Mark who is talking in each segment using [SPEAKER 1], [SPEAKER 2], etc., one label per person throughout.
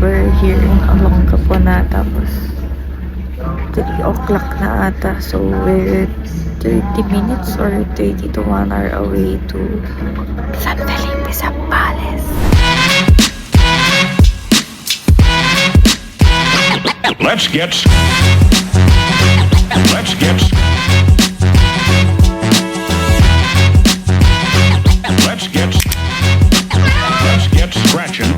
[SPEAKER 1] we're here in Olongapo na. Tapos 3 o'clock na ata. So we're 30 minutes or 30 to 1 hour away to San Felipe Zambales.
[SPEAKER 2] Let's get scratching. Let's get scratching.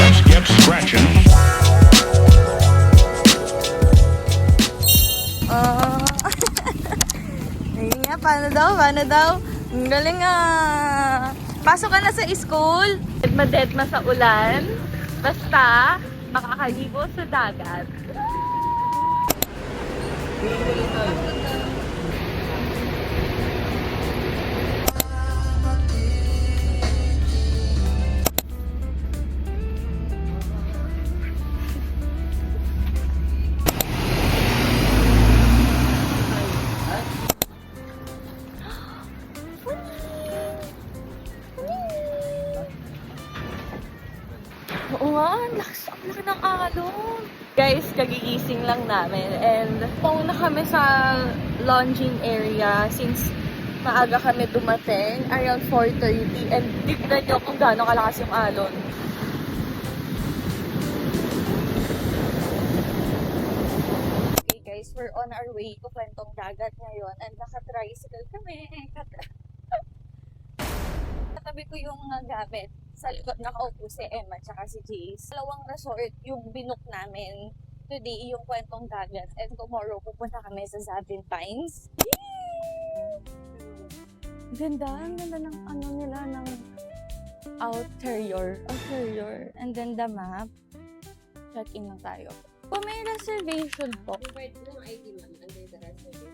[SPEAKER 2] Let's get scratching.
[SPEAKER 1] Ayun nga, paano daw? Ang galing ah. Pasok ka na sa school. Deadma sa ulan. Basta, makakaligo sa dagat. Oo nga, ang lakas ng alon. Guys, kagigising lang namin and pauna kami sa lounging area since maaga kami dumating, around 4:30, and tignan nyo kung gaano kalakas yung alon. Okay guys, we're on our way to Kwentong Dagat ngayon and naka-tricycle kami. Katabi ko yung gamit. Sa likod nakaupo si Emma tsaka si Jace. Dalawang resort yung binook namin. Today yung Kwentong Dagat and tomorrow pupunta kami sa Zabin Pines. Ganda, ang ganda ng ano nila, ng outerior. And then the map. Check in lang tayo. Kung may reservation po.
[SPEAKER 3] Provide ng ID man under the reservation.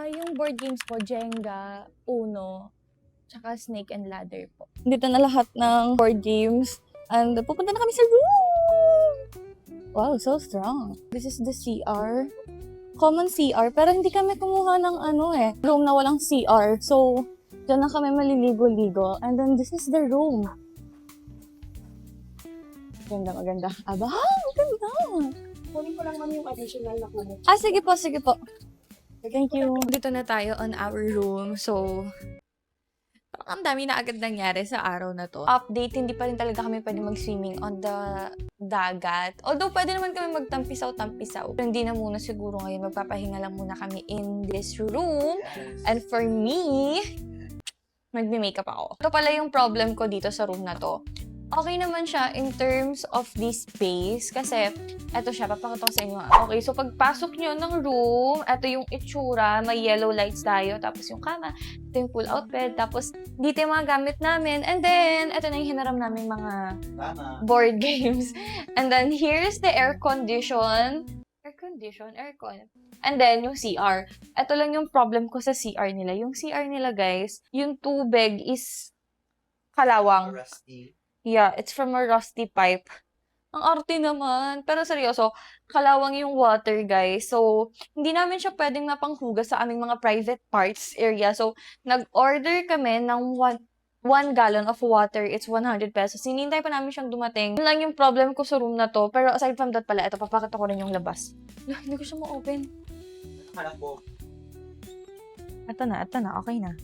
[SPEAKER 1] Yung board games po, Jenga, Uno, tsaka Snake and Ladder po. Dito na lahat ng board games. And pupunta na kami sa room! Wow, so strong. This is the CR. Common CR. Pero hindi kami kumuha ng room na walang CR. So, dyan na kami maliligo-ligo. And then this is the room. Maganda. Aba, maganda!
[SPEAKER 3] Kunin ko lang yung additional na kunin.
[SPEAKER 1] Sige po. Thank you. Dito na tayo on our room. So, ang dami na agad nangyari sa araw na to. Update, hindi pa rin talaga kami pwede mag-swimming on the dagat. Although, pwede naman kami magtampisaw-tampisaw. Pero hindi na muna siguro ngayon. Magpapahinga lang muna kami in this room. And for me, magme-makeup ako. Ito pala yung problem ko dito sa room na to. Okay naman siya in terms of this space kasi eto siya, papakita ko sa inyo. Okay, so pagpasok nyo ng room, eto yung itsura, may yellow lights tayo, tapos yung kama, ito yung pull-out bed, tapos dito yung mga gamit namin, and then eto na yung hinaram namin mga board games. And then here's the aircon. And then yung CR. Eto lang yung problem ko sa CR nila. Yung CR nila, guys, yung tubig is kalawang.
[SPEAKER 4] Rusty.
[SPEAKER 1] Yeah, it's from a rusty pipe. Ang arte naman. Pero seryoso, kalawang yung water, guys. So, hindi namin siya pwedeng mapanghugas sa aming mga private parts area. So, nag-order kami ng 1 gallon of water. It's 100 pesos. Hinintay pa namin siyang dumating. Yun lang yung problem ko sa room na to. Pero aside from that pala, ito, papakita ko rin yung labas. Hindi ko siya ma-open.
[SPEAKER 4] Malambog.
[SPEAKER 1] Ito na. Okay na.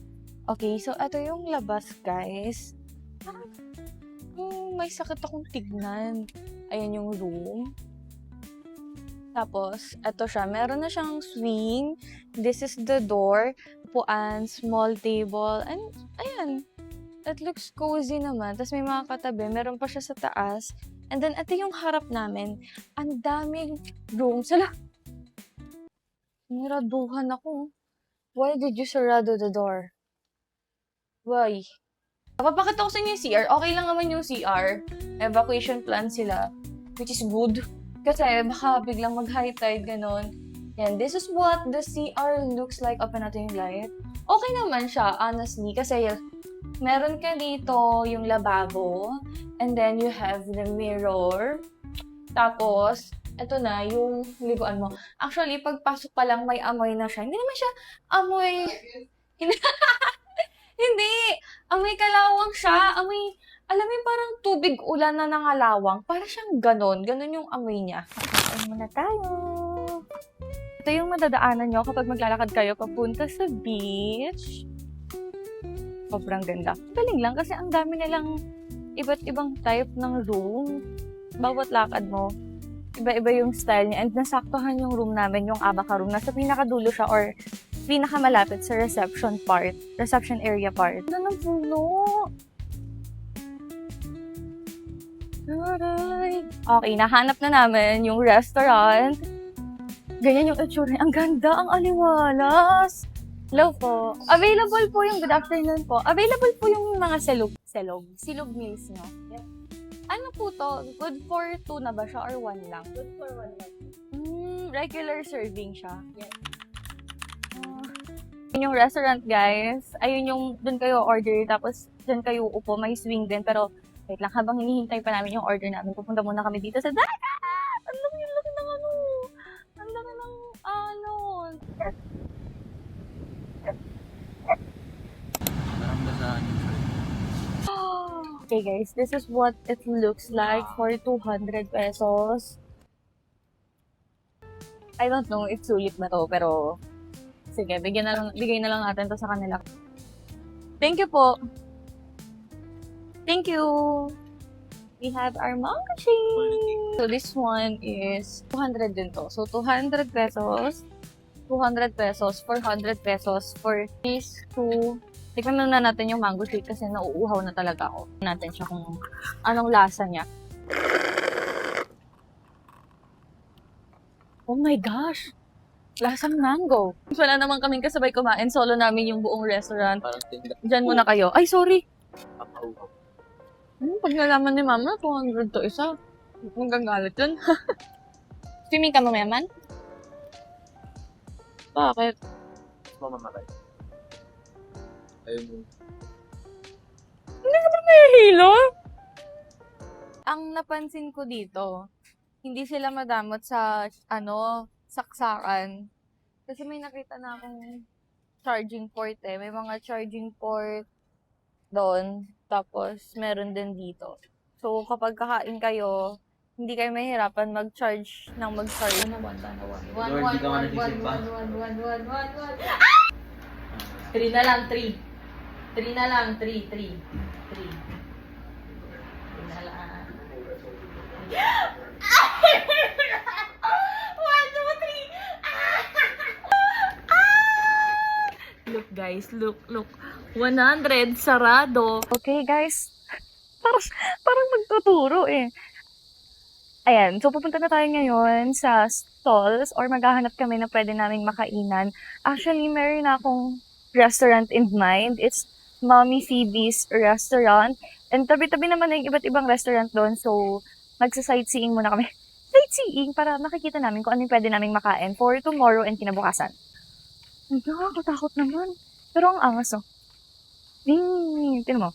[SPEAKER 1] Okay, so ito yung labas, guys. May sakit akong tignan. Ayan yung room. Tapos, eto siya. Meron na siyang swing. This is the door. Puan, small table. And, ayan. It looks cozy naman. Tapos may mga katabi. Meron pa siya sa taas. And then, ito yung harap namin. Ang daming rooms. Hala! Niraduhan ako. Why did you sarado the door? Why? Papakita ko sa inyo yung CR. Okay lang naman yung CR. Evacuation plan sila. Which is good. Kasi baka biglang mag-high tide, ganon. Yan. This is what the CR looks like. Open natin yung light. Okay naman siya, honestly. Kasi meron ka dito yung lababo. And then you have the mirror. Tapos, Ito na, yung libuan mo. Actually, pagpasok pa lang, may amoy na siya. Hindi naman siya amoy... Hindi. Hindi. Amoy kalawang siya. Amoy, alam mo yung parang tubig ulan na nangalawang. Para siyang ganon. Ganon yung amoy niya. Kakain muna tayo. Ito yung madadaanan nyo kapag maglalakad kayo papunta sa beach. Sobrang ganda. Galing lang kasi ang dami nilang iba't ibang type ng room. Bawat lakad mo, iba-iba yung style niya. And nasaktuhan yung room namin, yung Abaca room. Nasa pinakadulo siya or pinakamalapit sa reception area part. Ano ng puno? Aray. Okay, nahanap na namin yung restaurant. Ganyan yung itsura. Ang ganda, ang aliwalas. Hello po. Available po yung good afternoon po. Available po yung mga silog meals nyo.
[SPEAKER 3] Yeah.
[SPEAKER 1] Ano po to? Good for 2 na ba siya or 1 lang?
[SPEAKER 3] Good for 1 lang.
[SPEAKER 1] Regular serving siya.
[SPEAKER 3] Yeah.
[SPEAKER 1] Yun yung restaurant, guys. Ayun yung dun kayo order, tapos dun kayo upo, may swing din. Pero, wait lang, habang hinihintay pa namin yung order namin, pupunta muna kami dito sa dagat! Ang laki ng ano! Ang laki ng ano! Okay, guys, this is what it looks like for 200 pesos. I don't know if sulit ba to, pero sige, bigay na lang natin to sa kanila. Thank you po. Thank you. We have our mango shake. So this one is 200 din to. So 200 pesos, 200 pesos, 400 pesos for these two. Tikman muna natin yung mango shake kasi nauuhaw na talaga ako. Natin siya kung anong lasa niya. Oh my gosh! Lasang mango. Wala naman kaming kasabay kumain. Solo namin yung buong restaurant. Diyan muna kayo. Ay, sorry! Pag nalaman ni Mama, 200 to isa. Magagalit yun. Swimming ka mo, Meman? Bakit?
[SPEAKER 4] Mamamatay. Ayun.
[SPEAKER 1] Hindi ka ba nahihilo? Ang napansin ko dito, hindi sila madamot sa, saksakan. Kasi may nakita na akong charging port eh. May mga charging port doon. Tapos, meron din dito. So, kapag kakain kayo, hindi kayo mahirapan mag-charge ng mag-charge. Ano, 3 na lang, 3. 3 na lang, 3. 3 na lang. 1, 2, 3! Look guys, look. 100, sarado. Okay guys, parang magtuturo eh. Ayan, so pupunta na tayo ngayon sa stalls or maghahanap kami na pwede naming makainan. Actually, meron na akong restaurant in mind. It's Mommy Phoebe's restaurant. And tabi-tabi naman na yung iba't ibang restaurant doon. So, magsa-sightseeing muna kami. Sightseeing para makikita namin kung ano yung pwede naming makain for tomorrow and kinabukasan. Ay, nakakatakot naman. Pero ang angas, oh. Tinan mo.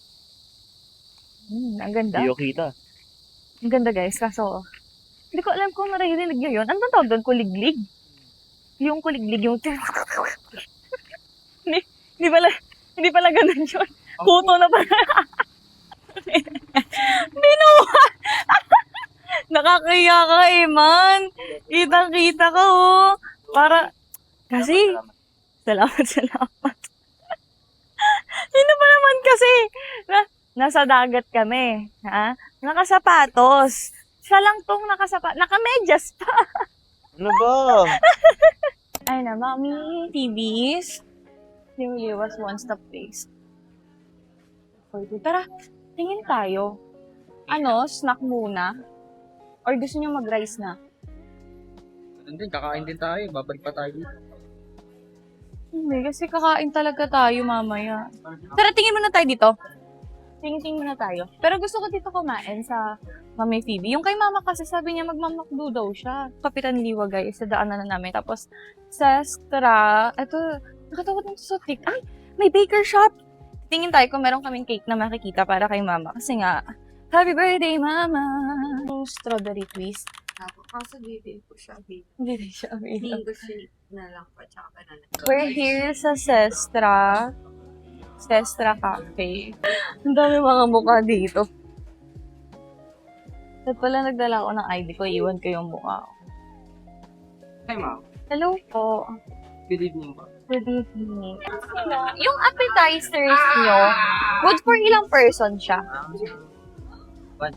[SPEAKER 1] Ang ganda.
[SPEAKER 4] Iyo kita.
[SPEAKER 1] Ang ganda, guys. Kaso, hindi ko alam kung naririnig nyo yun. Ano tawag doon? Kuliglig? Yung kuliglig, yung... Hindi pala ganun yun. Kuto na pala. Binuha! Nakakaya ka eh, man. Kitang-kita ka, oh. Para, kasi, salamat. Sino ba naman kasi? Nasa dagat kami, ha? Nakasapatos. Siya lang tong nakamedyas pa.
[SPEAKER 4] Ano ba?
[SPEAKER 1] Ay na, Mommy. TVs. Really was one-stop place. Tara, tingin tayo. Snack muna? Or gusto niyo mag-rice na?
[SPEAKER 4] Hindi, kakain din tayo. Babalik pa tayo dito.
[SPEAKER 1] Hindi, kasi kakain talaga tayo mamaya. Tara, tingin muna tayo dito. Tingin muna tayo. Pero gusto ko dito kumain sa Mami Phoebe. Yung kay Mama kasi sabi niya magmamakdo daw siya. Kapitan Liwa guys, sa daanan na namin. Tapos sa Stra, eto, nakatawad ng sa tik. Ay, may baker shop. Tingin tayo kung meron kaming cake na makikita para kay Mama. Kasi nga, happy birthday, Mama! Yung strawberry twist.
[SPEAKER 3] Kaso bibig ko siya.
[SPEAKER 1] Hindi rin siya available.
[SPEAKER 3] Mango shake na lang po, tsaka banana.
[SPEAKER 1] We're here sa Sestra. Sestra Cafe. Ang dami mga mukha dito. At pala nagdala ako ng ID ko, iwan ko yung mukha ko.
[SPEAKER 4] Hi, ma'am.
[SPEAKER 1] Hello po.
[SPEAKER 4] Good evening po.
[SPEAKER 1] Good evening. Yung appetizers nyo, good for ilang person siya? 1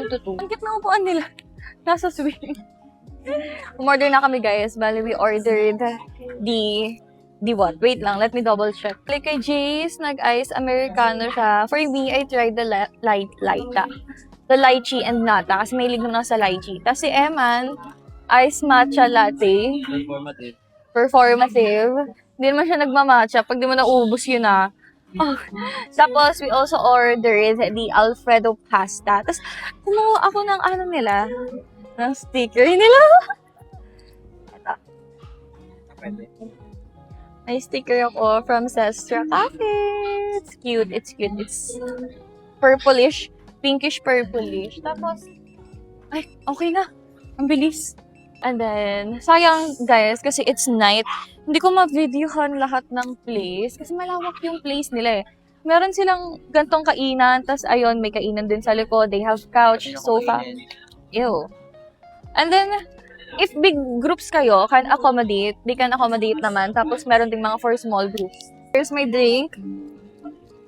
[SPEAKER 1] to 2. Ang cute na upuan nila. Nasa swing. Umorder na kami, guys. Bali, we ordered the what? Wait lang, let me double check. Like kay Jace, nag-ice americano siya. For me, I tried the the lychee and nata kasi may naman ako sa lychee. Tapos si Eman, ice matcha latte.
[SPEAKER 4] Informative.
[SPEAKER 1] Performative. Hindi naman siya nagmamatcha. Pag di mo naubos yun ah. Oh. Tapos, we also ordered the Alfredo pasta. Tapos, kumuha ako ng ano nila, ng sticker nila. Ito.
[SPEAKER 4] Pwede.
[SPEAKER 1] May sticker ako from Sestra Cafe. It's cute. It's cute. It's purplish. Pinkish purplish. Tapos, ay, okay na. Ang bilis. And then, sayang guys, kasi it's night. Hindi ko ma-videohan lahat ng place. Kasi malawak yung place nila eh. Meron silang gantong kainan. Tapos ayun, may kainan din sa likod. They have couch, sofa. Ew. And then, if big groups kayo can accommodate, they can accommodate naman. Tapos meron ding mga for small groups. Here's my drink.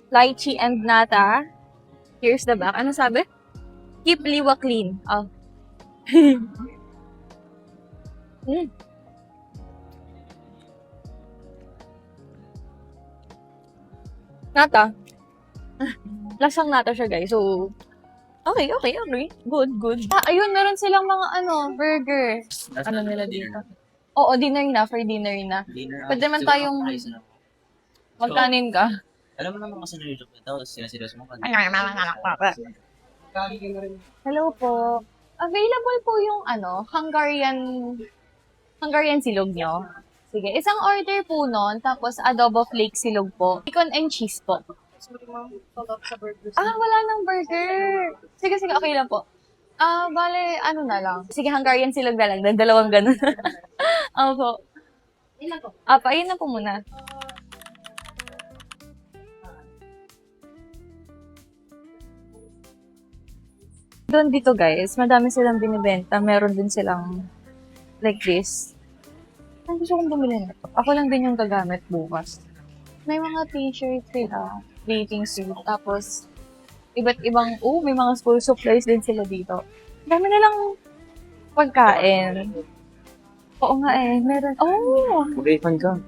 [SPEAKER 1] Lychee and nata. Here's the back. Ano sabi? Keep liwa clean. Oh. Nata. Lasang nata siya, guys. So, okay. Good. Ayun, meron silang mga burger. Ano nila dito? Oo, dinner na. For dinner na. Pwede man tayong magkanin ka.
[SPEAKER 5] Alam mo naman kasi nililok ito, tapos sinasilos mo ka.
[SPEAKER 1] Hello po. Available po yung Hungarian silog nyo. Sige, isang order po nun, tapos adobo flake silog po. Bacon and cheese po. Wala nang burger. Sige, okay lang po. Bale, na lang. Sige, Hungarian silog na lang. Dalawang ganun. Opo.
[SPEAKER 3] Ilan po?
[SPEAKER 1] Ayun na po muna. Doon dito guys, madami silang binibenta. Meron din silang like this. Ang gusto kong bumili nito. Ako lang din yung gagamit bukas. May mga t-shirt sila, bathing suit, tapos iba't ibang, may mga school supplies din sila dito. Dami nilang pagkain. Oo nga meron.
[SPEAKER 5] Mag-refund ka.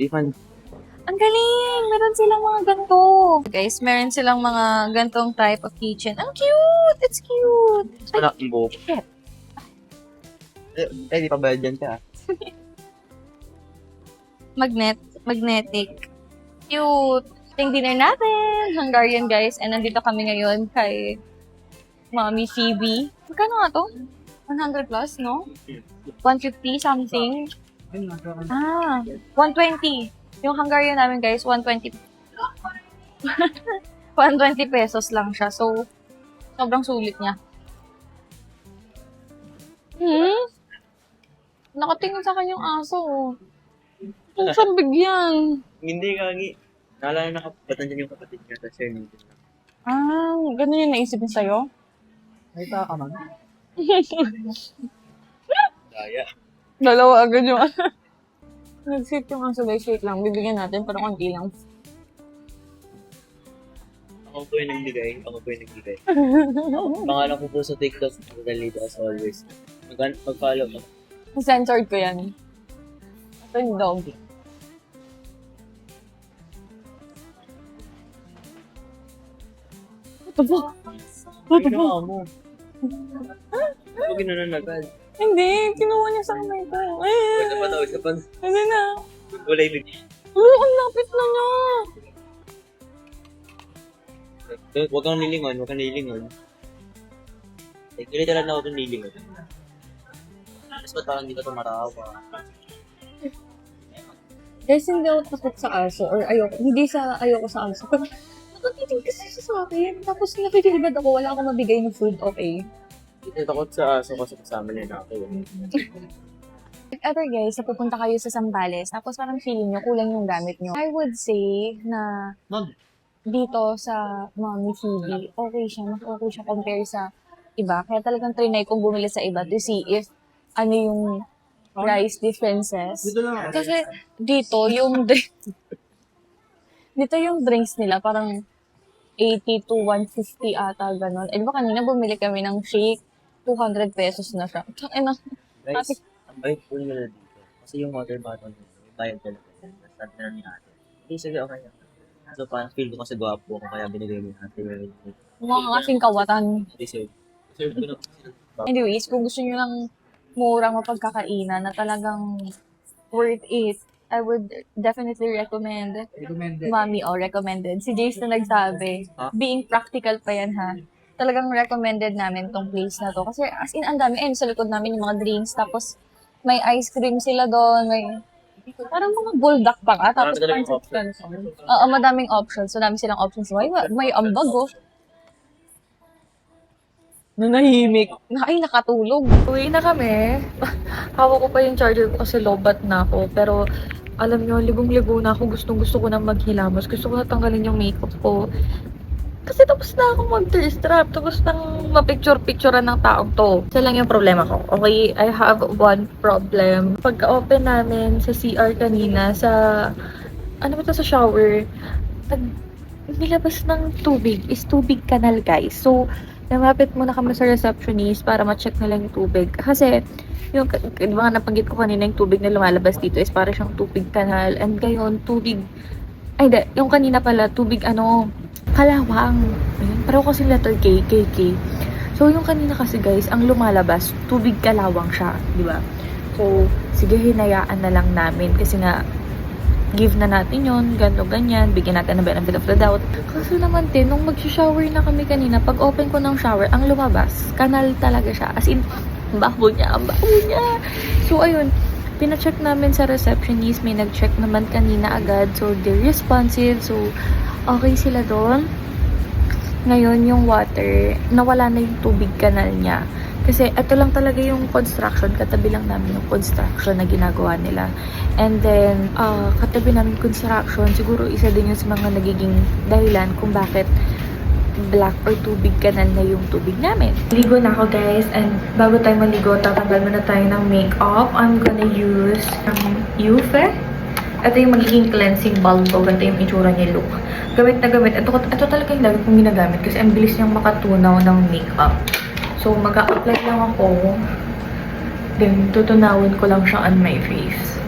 [SPEAKER 5] Refund.
[SPEAKER 1] Ang galing! Meron silang mga ganito. Guys, meron silang mga gantong type of kitchen. Ang cute! It's cute!
[SPEAKER 5] Wala ang buhok.
[SPEAKER 1] Shit.
[SPEAKER 5] Di pa bayad yan ka.
[SPEAKER 1] Magnetic. Cute! Ting dinner natin! Hungarian guys. And nandito kami ngayon kay Mommy Phoebe. Magkano nga to? 100 plus, no? 150 something. 120. Yung Hungarian namin guys, 120. 120 pesos lang siya. So, sobrang sulit niya. Nakatingin sa akin yung aso. Kung saan bigyan?
[SPEAKER 5] Hindi kagi. Naalala na kapatan dyan yung kapatid niya, tapos yun yun.
[SPEAKER 1] Ganun yung naisip niya sa'yo?
[SPEAKER 4] Ay, ka man.
[SPEAKER 5] Daya.
[SPEAKER 1] Dalawa agad yung nag-sit yung aso guys, wait lang. Bibigyan natin, pero konti lang.
[SPEAKER 5] Ako po yung nagbigay. Pangalan ko po sa TikTok, Galito as always. Mag-follow ko.
[SPEAKER 1] Censored ko yan. Ito yung doggy. Ito po.
[SPEAKER 5] Ginawa mo. Ano ginanon agad?
[SPEAKER 1] Hindi, kinuha niya sa kamay ko.
[SPEAKER 5] Isa pa.
[SPEAKER 1] Hindi na.
[SPEAKER 5] Wala ibig.
[SPEAKER 1] Ang lapit na niya.
[SPEAKER 5] Huwag kang nilingon. Literal na ako itong nilingon. Tapos ba't parang hindi ka tumatawa?
[SPEAKER 1] Guys, hindi ako takot sa aso or ayoko sa aso. Pero nakatitig kasi siya sa akin. Tapos nakikilibad ako, wala akong mabigay ng food, okay?
[SPEAKER 5] takot sa aso kasi kasama niya na ako.
[SPEAKER 1] If ever guys, na pupunta kayo sa Zambales, tapos parang feeling nyo, kulang yung gamit nyo. I would say na
[SPEAKER 5] Ma'am.
[SPEAKER 1] dito sa Mommy Phoebe, okay siya. Mas okay siya compare sa iba. Kaya talagang trinay kong bumili sa iba to see if ano yung price differences.
[SPEAKER 5] Dito lang ako.
[SPEAKER 1] Kasi dito yung dito yung drinks nila parang 80 to 150 ata ganon. Eh di ba kanina bumili kami ng shake, 200 pesos na siya.
[SPEAKER 5] Guys, ang bayad po nila dito. Kasi yung water bottle nila, may bayad talaga. Start na ni ate. Okay, sige, okay. So, parang feel ko kasi gwapo ako kaya binigay ni ate.
[SPEAKER 1] Mga kasing kawatan.
[SPEAKER 5] Deserve. Deserve ko na kasi.
[SPEAKER 1] Anyways, kung gusto nyo ng murang mapagkakainan na talagang worth it, I would definitely recommend Mommy recommended. Si Jace na nagsabi.
[SPEAKER 5] Ha?
[SPEAKER 1] Being practical pa yan ha. Talagang recommended namin tong place na to. Kasi as in, ang dami. Sa likod namin yung mga drinks. Tapos may ice cream sila doon. May parang mga bulldog pa ka. Tapos
[SPEAKER 5] Madaming
[SPEAKER 1] pancit canton. Oo, madaming options. So, dami silang options. May ambag oh. Nanahimik. Ay, nakatulog. Uwi na kami. Hawak ko pa yung charger ko kasi lobat na ako. Pero, alam nyo, ligong-ligo na ako. Gustong-gusto ko na maghilamos. Gusto ko na tanggalin yung makeup ko. Kasi tapos na ako mag-thirst trap. Tapos nang mapicture-picturean ng taong to. Isa lang yung problema ko. Okay, I have one problem. Pagka-open namin sa CR kanina, sa, ano ba ito, sa shower, nilabas ng tubig. Is tubig kanal, guys. So, namapit muna kami sa receptionist para ma-check na lang yung tubig. Kasi, yung, di ba nga napanggit ko kanina yung tubig na lumalabas dito is para siyang tubig kanal. And ngayon, tubig, ay, yung kanina pala, tubig, kalawang. Ayun, pareho kasi letter K, KK. So, yung kanina kasi guys, ang lumalabas, tubig kalawang siya, di ba? So, sige, hinayaan na lang namin kasi nga, give na natin yon ganto ganyan, bigyan natin ng benefit of the doubt. Kasi naman din, nung mag-shower na kami kanina, pag open ko ng shower, ang lumabas, kanal talaga siya. As in, ang baho niya. So, ayun, pina-check namin sa receptionist, may nag-check naman kanina agad, so they're responsive, so okay sila doon. Ngayon, yung water, nawala na yung tubig kanal niya. Kasi ito lang talaga yung construction, katabi lang namin yung construction na ginagawa nila. And then, katabi namin construction, siguro isa din yun sa mga nagiging dahilan kung bakit black or tubig kanal na yung tubig namin. Ligo na ako guys, and bago tayo maligo, tatanggal muna tayo ng makeup. I'm gonna use Yufe. Ito yung magiging cleansing balm ko. Ganito yung itsura niya look. Gamit na gamit. Ito talaga yung lagi kong ginagamit kasi ang bilis niyang makatunaw ng makeup. So, mag-a-apply lang ako. Then, tutunawin ko lang siya on my face.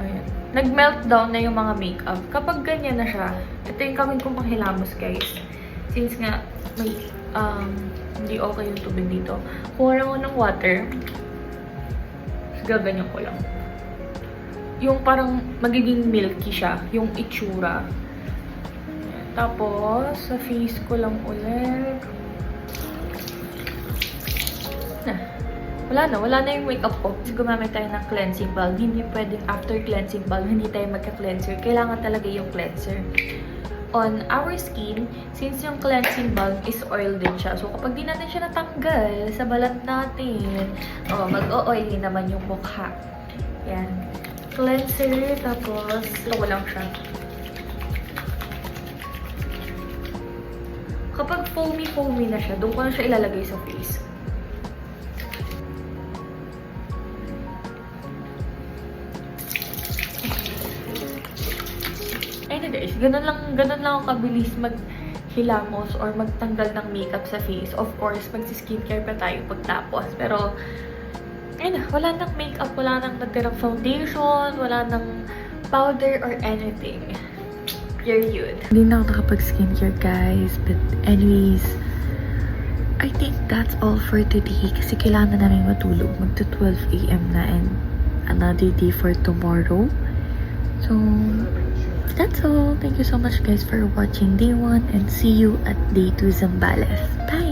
[SPEAKER 1] Ayan. Nag-meltdown na yung mga makeup. Kapag ganyan na siya, ito yung gawin kong panghilamos, guys. Since nga, may, hindi okay yung tubig dito. Kuha lang ko ng water. Gaganyan ko lang. Yung parang magiging milky siya. Yung itsura. Tapos, sa face ko lang ulit. Wala na yung makeup ko. Gumamit tayo ng cleansing balm. Hindi pwedeng after cleansing balm, hindi tayo magka-cleanser. Kailangan talaga yung cleanser. On our skin, since yung cleansing balm is oil din siya. So, kapag di natin siya natanggal sa balat natin, mag-o-oily naman yung mukha. Yan. Cleanser, tapos, ito ko lang siya. Kapag foamy na siya, doon ko na siya ilalagay sa face. Ayun guys, ganun lang ako kabilis maghilamos or magtanggal ng makeup sa face. Of course, magsi-skincare pa tayo pagtapos. Pero, ayun na, wala nang makeup, wala nang natirang foundation, wala nang powder or anything. Period. Hindi na ako nakapag-skincare guys. But anyways, I think that's all for today. Kasi kailangan na namin matulog. Magto 12 AM na and another day for tomorrow. So, that's all. Thank you so much guys for watching day 1 and see you at day 2 Zambales. Bye!